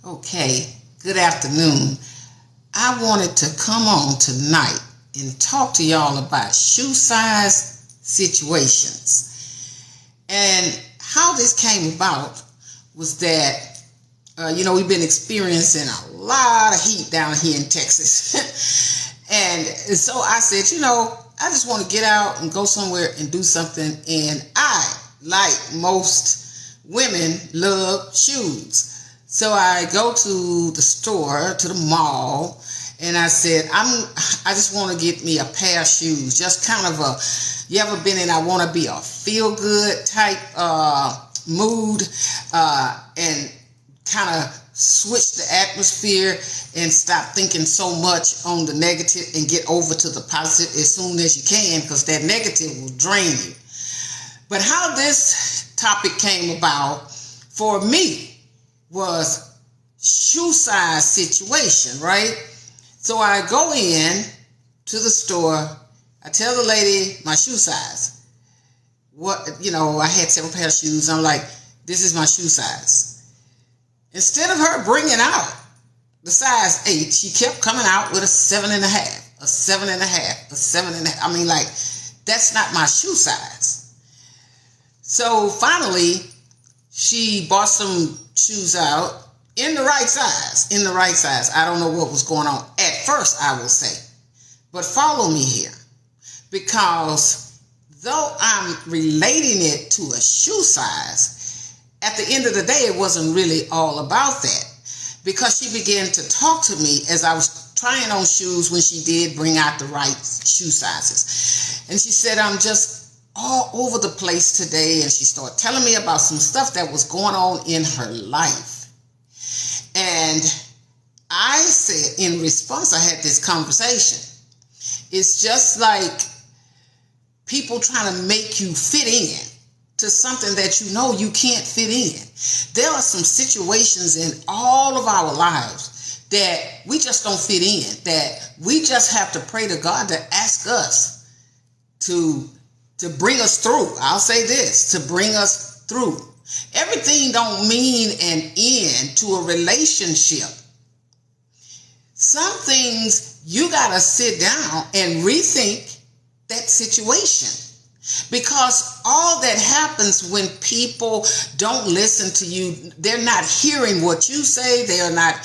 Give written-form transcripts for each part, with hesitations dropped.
Okay, good afternoon. I wanted to come on tonight and talk to y'all about shoe size situations. And how this came about was that, we've been experiencing a lot of heat down here in Texas. and so I said, I just want to get out and go somewhere and do something. And I, like most women, love shoes. So I go to the store, to the mall, and I said, I just want to get me a pair of shoes. Just kind of you ever been in I want to be a feel-good type mood and kind of switch the atmosphere and stop thinking so much on the negative and get over to the positive as soon as you can, because that negative will drain you. But how this topic came about for me was shoe size situation, right? So I go in to the store. I tell the lady my shoe size. I had several pairs of shoes. I'm like, this is my shoe size. Instead of her bringing out the size 8, she kept coming out with a 7.5, a 7.5, a 7.5. I mean, like, that's not my shoe size. So finally, she bought some shoes out in the right size. I don't know what was going on at first, I will say. But follow me here. Because though I'm relating it to a shoe size, at the end of the day, it wasn't really all about that. Because she began to talk to me as I was trying on shoes when she did bring out the right shoe sizes. And she said, I'm just all over the place today. And she started telling me about some stuff that was going on in her life. And I said, in response, I had this conversation. It's just like people trying to make you fit in to something that you can't fit in. There are some situations in all of our lives that we just don't fit in, that we just have to pray to God to ask us to bring us through. I'll say this, to bring us through. Everything don't mean an end to a relationship. Some things you got to sit down and rethink that situation. Because all that happens when people don't listen to you, they're not hearing what you say, you're not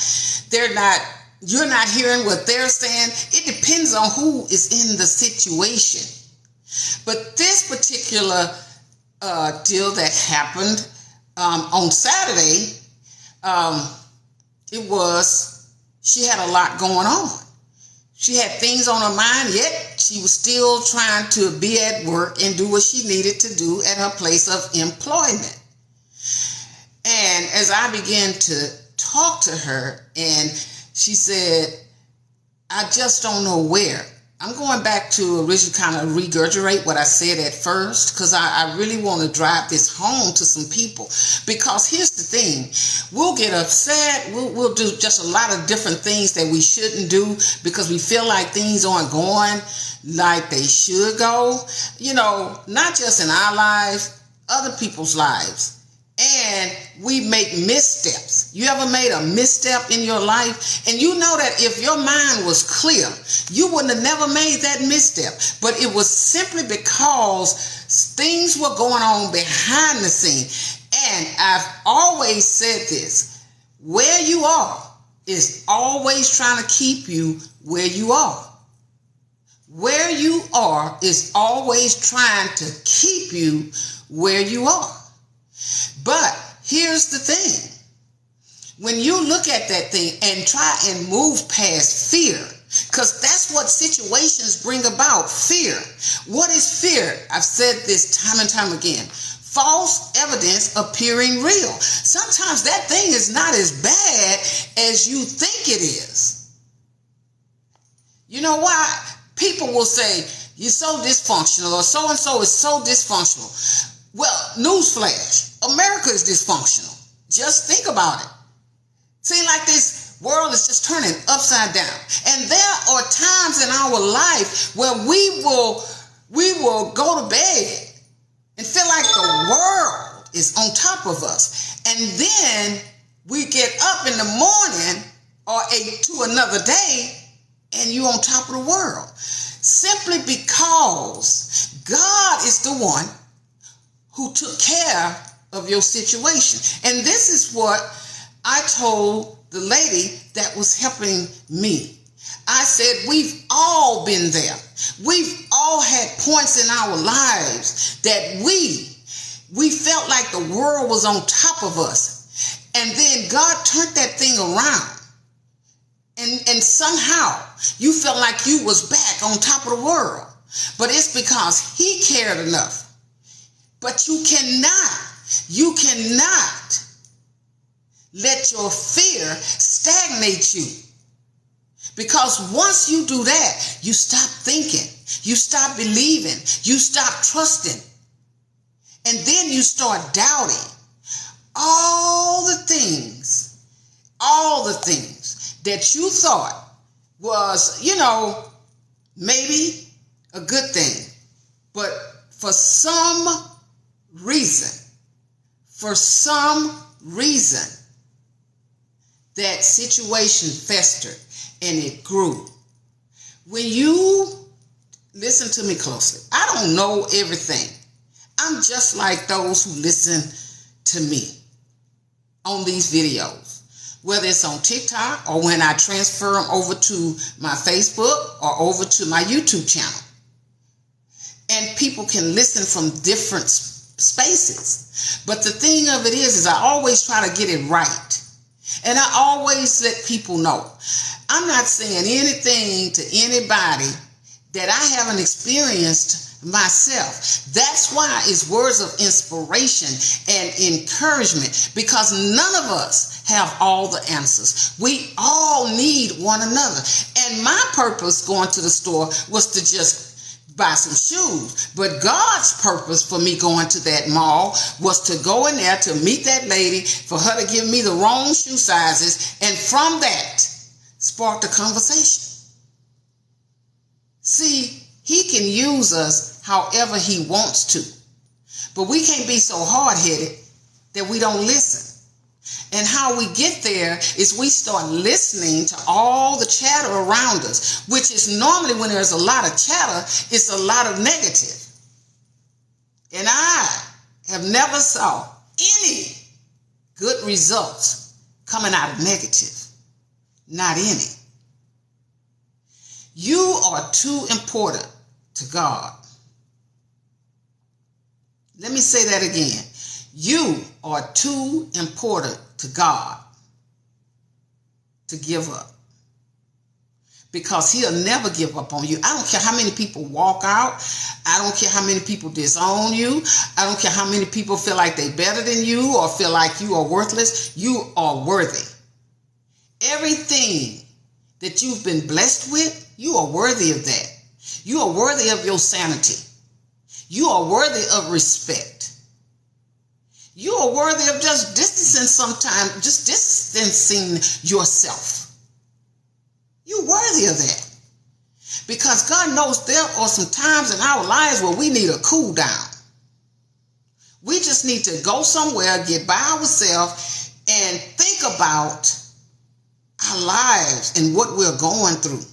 hearing what they're saying. It depends on who is in the situation. But this particular deal that happened on Saturday, she had a lot going on. She had things on her mind, yet she was still trying to be at work and do what she needed to do at her place of employment. And as I began to talk to her, and she said, I just don't know where. I'm going back to originally kind of regurgitate what I said at first, because I really want to drive this home to some people. Because here's the thing, we'll get upset, we'll do just a lot of different things that we shouldn't do because we feel like things aren't going like they should go, not just in our lives, other people's lives. And we make missteps. You ever made a misstep in your life? And you know that if your mind was clear, you wouldn't have never made that misstep. But it was simply because things were going on behind the scene. And I've always said this, where you are is always trying to keep you where you are. Where you are is always trying to keep you where you are. But here's the thing. When you look at that thing and try and move past fear, because that's what situations bring about, fear. What is fear? I've said this time and time again. False evidence appearing real. Sometimes that thing is not as bad as you think it is. You know why? People will say, you're so dysfunctional, or so-and-so is so dysfunctional. Well, newsflash. America is dysfunctional. Just think about it. Seems like this world is just turning upside down. And there are times in our life where we will go to bed and feel like the world is on top of us. And then We get up in the morning or to another day and you're on top of the world. Simply because God is the one who took care of your situation. And this is what I told the lady that was helping me. I said, we've all been there. We've all had points in our lives that we felt like the world was on top of us. And then God turned that thing around. And somehow you felt like you was back on top of the world. But it's because he cared enough. But you cannot let your fear stagnate you. Because once you do that, you stop thinking, you stop believing, you stop trusting. And then you start doubting all the things that you thought was, maybe a good thing. But for some reason, that situation festered and it grew. When you listen to me closely, I don't know everything. I'm just like those who listen to me on these videos, whether it's on TikTok or when I transfer them over to my Facebook or over to my YouTube channel. And people can listen from different spaces. But the thing of it is I always try to get it right. And I always let people know. I'm not saying anything to anybody that I haven't experienced myself. That's why it's words of inspiration and encouragement, because none of us have all the answers. We all need one another. And my purpose going to the store was to just buy some shoes. But God's purpose for me going to that mall was to go in there to meet that lady, for her to give me the wrong shoe sizes, and from that spark the conversation. See, he can use us however he wants to. But we can't be so hard-headed that we don't listen. And how we get there is we start listening to all the chatter around us, which is normally when there's a lot of chatter, it's a lot of negative. And I have never saw any good results coming out of negative. Not any. You are too important to God. Let me say that again. You are too important to God to give up. Because he'll never give up on you. I don't care how many people walk out. I don't care how many people disown you. I don't care how many people feel like they're better than you or feel like you are worthless. You are worthy. Everything that you've been blessed with, you are worthy of that. You are worthy of your sanity. You are worthy of respect. You are worthy of just distancing yourself. You're worthy of that. Because God knows there are some times in our lives where we need a cool down. We just need to go somewhere, get by ourselves, and think about our lives and what we're going through.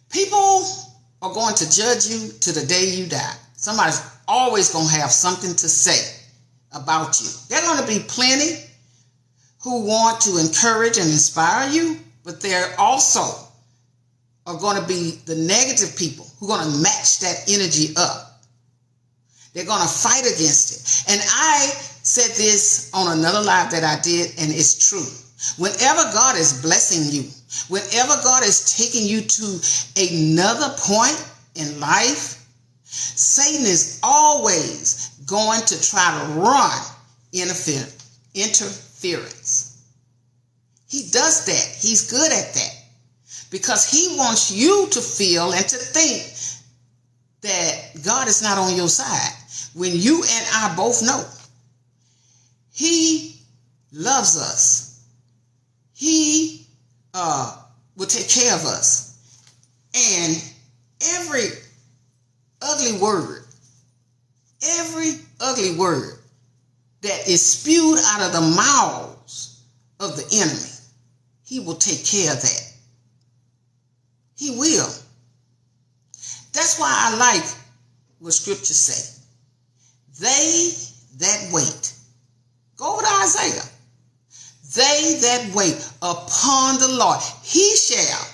People are going to judge you to the day you die. Somebody's always going to have something to say about you. There are going to be plenty who want to encourage and inspire you, but there also are going to be the negative people who are going to match that energy up. They're going to fight against it. And I said this on another live that I did, and it's true. Whenever God is blessing you, whenever God is taking you to another point in life, Satan is always going to try to run interference. He does that. He's good at that because he wants you to feel and to think that God is not on your side. When you and I both know he loves us. He will take care of us. And every ugly word that is spewed out of the mouths of the enemy, he will take care of that. He will. That's why I like what scriptures say. They that wait. Go over to Isaiah. They that wait upon the Lord, he shall,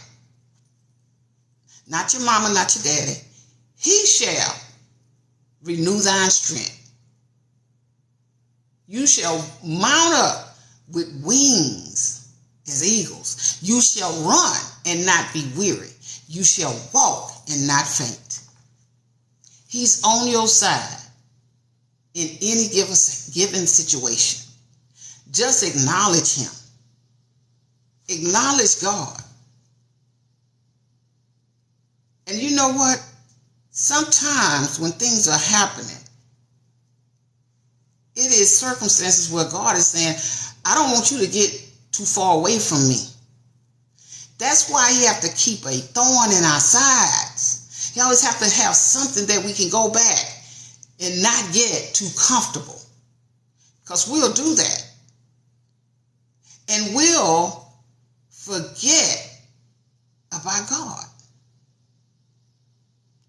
not your mama, not your daddy, he shall renew thine strength. You shall mount up with wings as eagles. You shall run and not be weary. You shall walk and not faint. He's on your side in any given situation. Just acknowledge him. Acknowledge God. And you know what? Sometimes when things are happening, it is circumstances where God is saying, I don't want you to get too far away from me. That's why you have to keep a thorn in our sides. You always have to have something that we can go back and not get too comfortable. Because we'll do that. And we'll forget about God.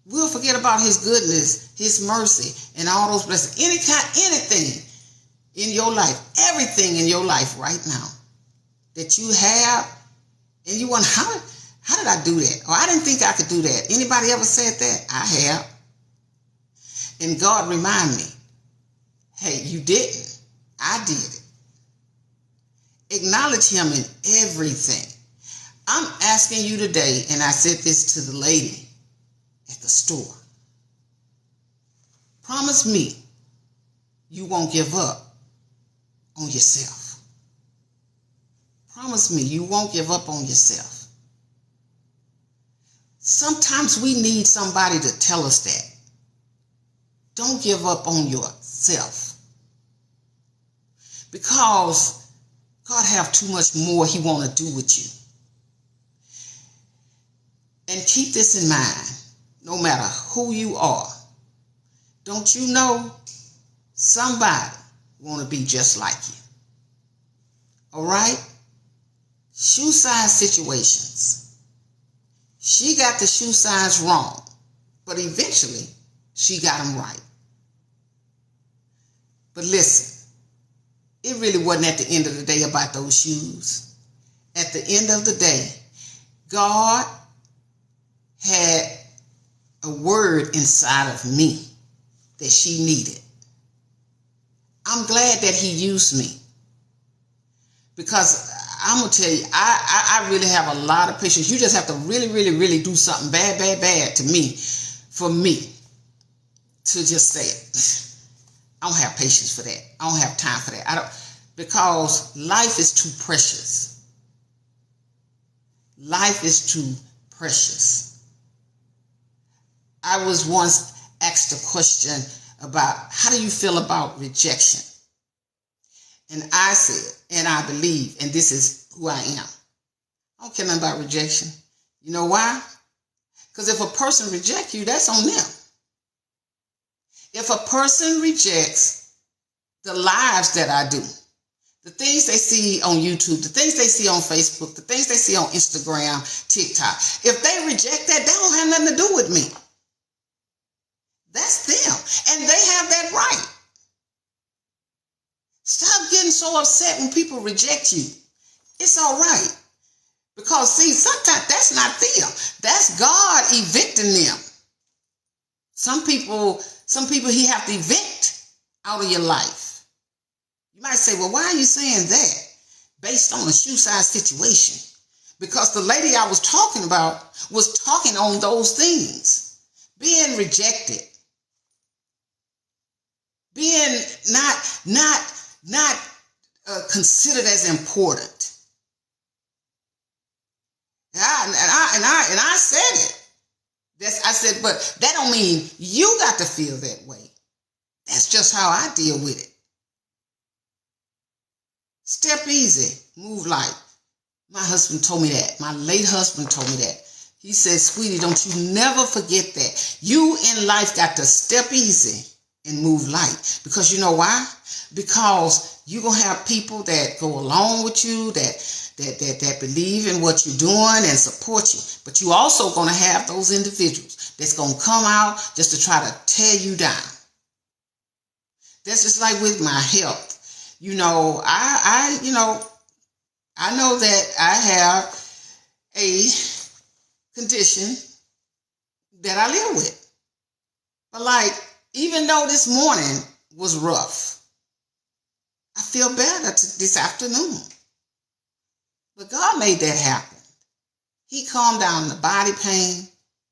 We'll forget about his goodness, his mercy, and all those blessings. Anything in your life, everything in your life right now that you have, and you wonder, how did I do that? Or I didn't think I could do that. Anybody ever said that? I have. And God remind me, hey, you didn't. I did it. Acknowledge him in everything. I'm asking you today, and I said this to the lady at the store. Promise me you won't give up on yourself. Promise me you won't give up on yourself. Sometimes we need somebody to tell us that. Don't give up on yourself. Because God have too much more he want to do with you. And keep this in mind, no matter who you are. Don't you know somebody want to be just like you? All right? Shoe size situations. She got the shoe size wrong, but eventually she got them right. But listen, it really wasn't at the end of the day about those shoes. At the end of the day, God had a word inside of me that she needed. I'm glad that he used me, because I'm going to tell you, I really have a lot of patience. You just have to really, really, really do something bad to me for me to just say it. I don't have patience for that. I don't have time for that. Because life is too precious. Life is too precious. I was once asked a question about, how do you feel about rejection? And I said, and I believe, and this is who I am, I don't care nothing about rejection. You know why? Because if a person rejects you, that's on them. If a person rejects the lives that I do, the things they see on YouTube, the things they see on Facebook, the things they see on Instagram, TikTok, if they reject that, they don't have nothing to do with me. That's them. And they have that right. Stop getting so upset when people reject you. It's all right. Because, see, sometimes that's not them. That's God evicting them. Some people he have to evict out of your life. You might say, well, why are you saying that? Based on a shoe size situation. Because the lady I was talking about was talking on those things. Being rejected. Being not considered as important. And I said it. I said, but that don't mean you got to feel that way. That's just how I deal with it. Step easy, move light. My husband told me that. My late husband told me that. He said, sweetie, don't you never forget that. You in life got to step easy and move light. Because you know why? Because You're going to have people that go along with you, that believe in what you're doing and support you. But you also going to have those individuals that's going to come out just to try to tear you down. That's just like with my health. I know that I have a condition that I live with. But like, even though this morning was rough, I feel better this afternoon. But God made that happen. He calmed down the body pain.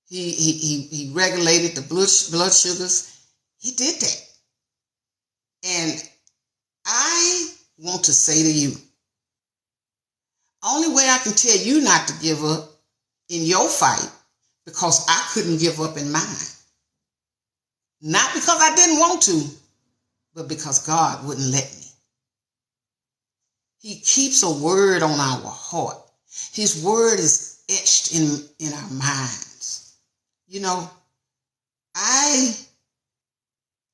He regulated the blood sugars. He did that. And I want to say to you, only way I can tell you not to give up in your fight, because I couldn't give up in mine. Not because I didn't want to, but because God wouldn't let me. He keeps a word on our heart. His word is etched in our minds. I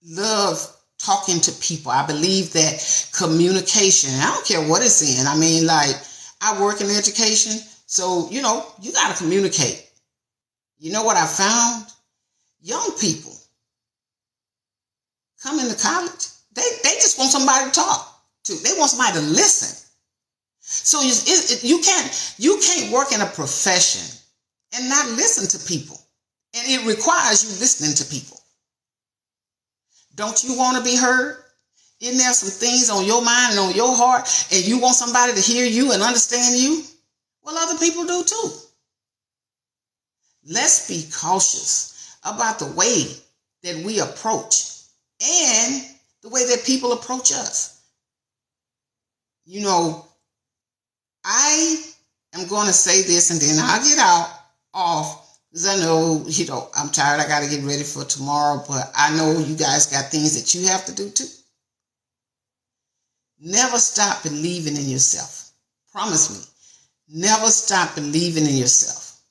love talking to people. I believe that communication, I don't care what it's in. I mean, like, I work in education, so, you got to communicate. You know what I found? Young people come into college, they just want somebody to talk to. They want somebody to listen. So you can't work in a profession and not listen to people. And it requires you listening to people. Don't you want to be heard? Isn't there some things on your mind and on your heart, and you want somebody to hear you and understand you? Well, other people do too. Let's be cautious about the way that we approach and the way that people approach us. I am going to say this and then I'll get off, because I know, I'm tired. I got to get ready for tomorrow, but I know you guys got things that you have to do too. Never stop believing in yourself. Promise me. Never stop believing in yourself.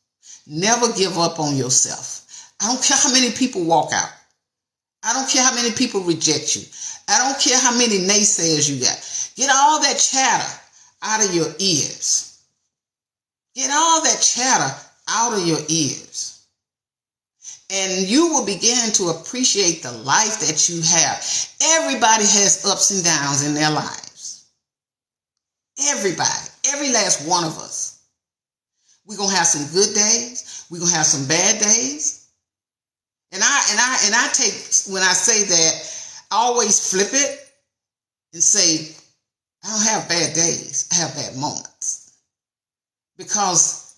Never give up on yourself. I don't care how many people walk out. I don't care how many people reject you. I don't care how many naysayers you got. Get all that chatter out of your ears. Get all that chatter out of your ears. And you will begin to appreciate the life that you have. Everybody has ups and downs in their lives. Everybody. Every last one of us. We're going to have some good days. We're going to have some bad days. And I take, when I say that, I always flip it and say, I don't have bad days. I have bad moments. Because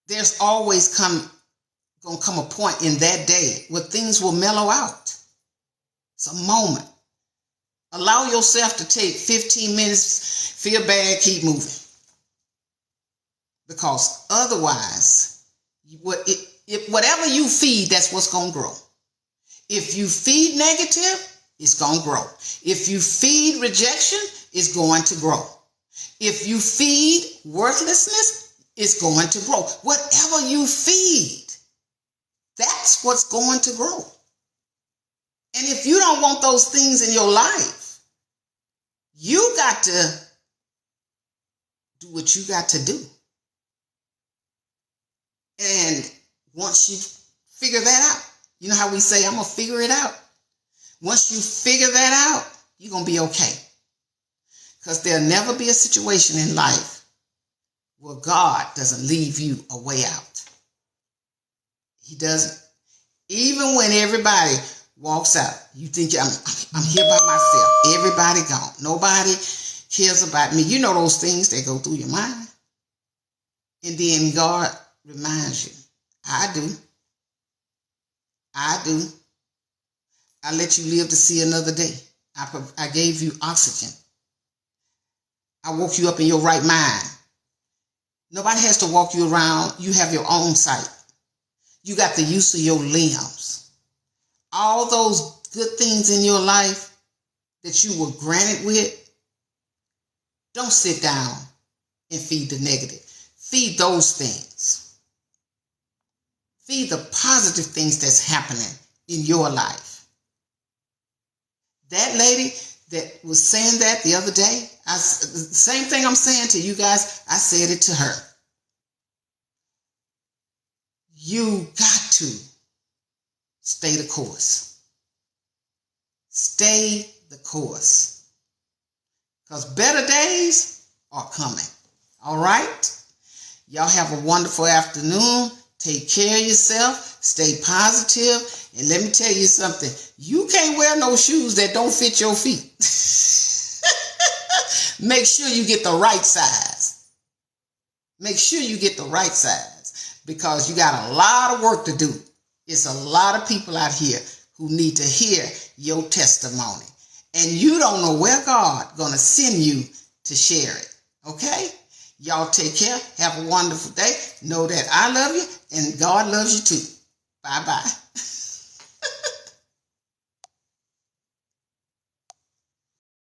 there's always going to come a point in that day where things will mellow out. It's a moment. Allow yourself to take 15 minutes, feel bad, keep moving. Because otherwise, whatever you feed, that's what's going to grow. If you feed negative, it's going to grow. If you feed rejection, it's going to grow. If you feed worthlessness, it's going to grow. Whatever you feed, that's what's going to grow. And if you don't want those things in your life, you got to do what you got to do. And once you figure that out, you know how we say, I'm going to figure it out. Once you figure that out, you're going to be okay. Because there'll never be a situation in life where God doesn't leave you a way out. He doesn't. Even when everybody walks out, you think I'm here by myself. Everybody gone. Nobody cares about me. You know those things that go through your mind. And then God reminds you, I do. I let you live to see another day. I gave you oxygen. I woke you up in your right mind. Nobody has to walk you around. You have your own sight. You got the use of your limbs. All those good things in your life that you were granted with, don't sit down and feed the negative. Feed those things. Feed the positive things that's happening in your life. That lady, that was saying that the other day. The same thing I'm saying to you guys, I said it to her. You got to stay the course. Stay the course. Because better days are coming. All right? Y'all have a wonderful afternoon. Take care of yourself. Stay positive. And let me tell you something. You can't wear no shoes that don't fit your feet. Make sure you get the right size. Make sure you get the right size. Because you got a lot of work to do. It's a lot of people out here who need to hear your testimony. And you don't know where God gonna send you to share it. Okay? Y'all take care. Have a wonderful day. Know that I love you and God loves you too. Bye-bye.